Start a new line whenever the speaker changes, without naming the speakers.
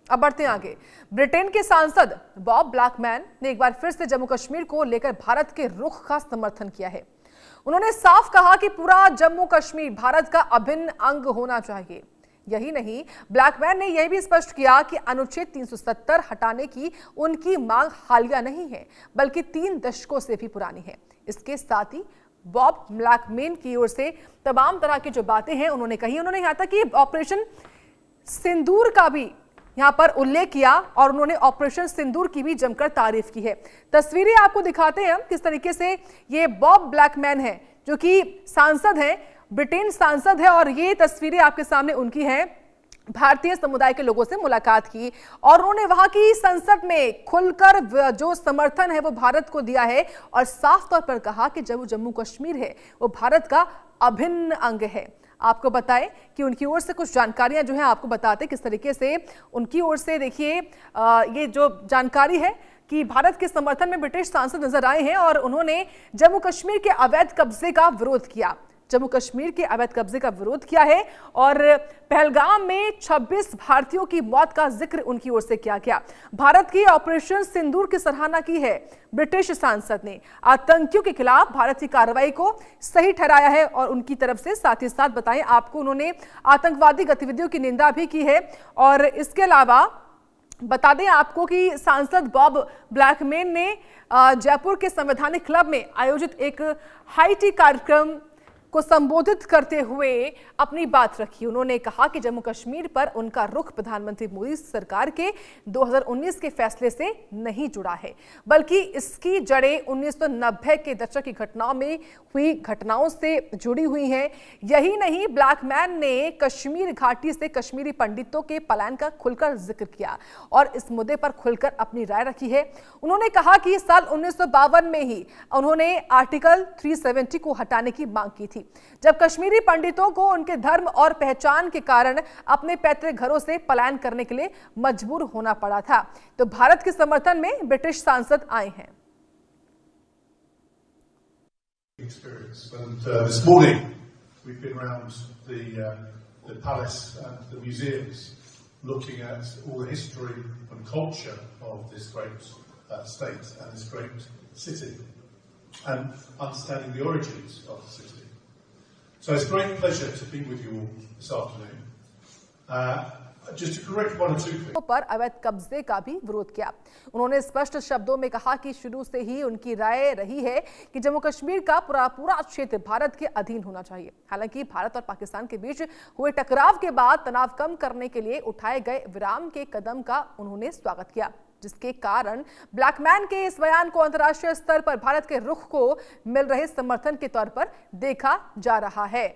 अब बढ़ते हैं आगे। ब्रिटेन के सांसद बॉब ब्लैकमैन ने एक बार फिर से जम्मू कश्मीर को लेकर भारत के रुख का समर्थन किया है। उन्होंने साफ कहा कि पूरा जम्मू कश्मीर भारत का अभिन्न अंग होना चाहिए। यही नहीं, ब्लैकमैन ने यह भी स्पष्ट किया कि अनुच्छेद 370 हटाने की उनकी मांग हालिया नहीं है, बल्कि 3 दशकों से भी पुरानी है। इसके साथ ही बॉब ब्लैकमैन की ओर से तमाम तरह की जो बातें हैं उन्होंने कही। उन्होंने यहाँ तक कि ऑपरेशन सिंदूर का भी यहां पर उल्लेख किया और उन्होंने ऑपरेशन सिंदूर की भी जमकर तारीफ की है। तस्वीरें आपको दिखाते हैं हम किस तरीके से ये बॉब ब्लैकमैन है जो कि सांसद है, ब्रिटेन सांसद है, और ये तस्वीरें आपके सामने उनकी हैं। भारतीय समुदाय के लोगों से मुलाकात की और उन्होंने वहां की संसद में खुलकर जो समर्थन है वो भारत को दिया है और साफ तौर पर कहा कि जब जम्मू कश्मीर है वो भारत का अभिन्न अंग है। आपको बताएं कि उनकी ओर से कुछ जानकारियां जो हैं आपको बताते किस तरीके से उनकी ओर से। देखिए ये जो जानकारी है कि भारत के समर्थन में ब्रिटिश सांसद नजर आए हैं और उन्होंने जम्मू कश्मीर के अवैध कब्जे का विरोध किया। जम्मू कश्मीर के अवैध कब्जे का विरोध किया है और पहलगाम में 26 भारतीयों की मौत का जिक्र उनकी ओर से किया गया। भारत की ऑपरेशन सिंदूर की सराहना की है ब्रिटिश सांसद ने। आतंकियों के खिलाफ भारत की कार्रवाई को सही ठहराया है और उनकी तरफ से साथ ही साथ बताएं आपको उन्होंने आतंकवादी गतिविधियों की निंदा भी की है। और इसके अलावा बता दें आपको कि सांसद बॉब ब्लैकमैन ने जयपुर के संवैधानिक क्लब में आयोजित एक हाई टी कार्यक्रम को संबोधित करते हुए अपनी बात रखी। उन्होंने कहा कि जम्मू कश्मीर पर उनका रुख प्रधानमंत्री मोदी सरकार के 2019 के फैसले से नहीं जुड़ा है, बल्कि इसकी जड़ें 1990 के दशक की घटनाओं में हुई घटनाओं से जुड़ी हुई हैं। यही नहीं, ब्लैकमैन ने कश्मीर घाटी से कश्मीरी पंडितों के पलायन का खुलकर जिक्र किया और इस मुद्दे पर खुलकर अपनी राय रखी है। उन्होंने कहा कि साल 1952 में ही उन्होंने आर्टिकल 370 को हटाने की मांग की थी, जब कश्मीरी पंडितों को उनके धर्म और पहचान के कारण अपने पैतृक घरों से पलायन करने के लिए मजबूर होना पड़ा था। तो भारत के समर्थन में ब्रिटिश सांसद आए हैं।
This morning we've been around the palace and the museums looking at all the history and culture of this great state and this great city and understanding the origins of the city. So it's a great pleasure to be with you all this afternoon. Just to correct one or two things.
पर अवैध कब्जे का भी विरोध किया। उन्होंने स्पष्ट शब्दों में कहा कि शुरू से ही उनकी राय रही है कि जम्मू कश्मीर का पूरा क्षेत्र भारत के अधीन होना चाहिए। हालांकि भारत और पाकिस्तान के बीच हुए टकराव के बाद तनाव कम करने के लिए उठाए गए विराम के कदम का उन्होंने स्वागत किया, जिसके कारण ब्लैकमैन के इस बयान को अंतर्राष्ट्रीय स्तर पर भारत के रुख को मिल रहे समर्थन के तौर पर देखा जा रहा है।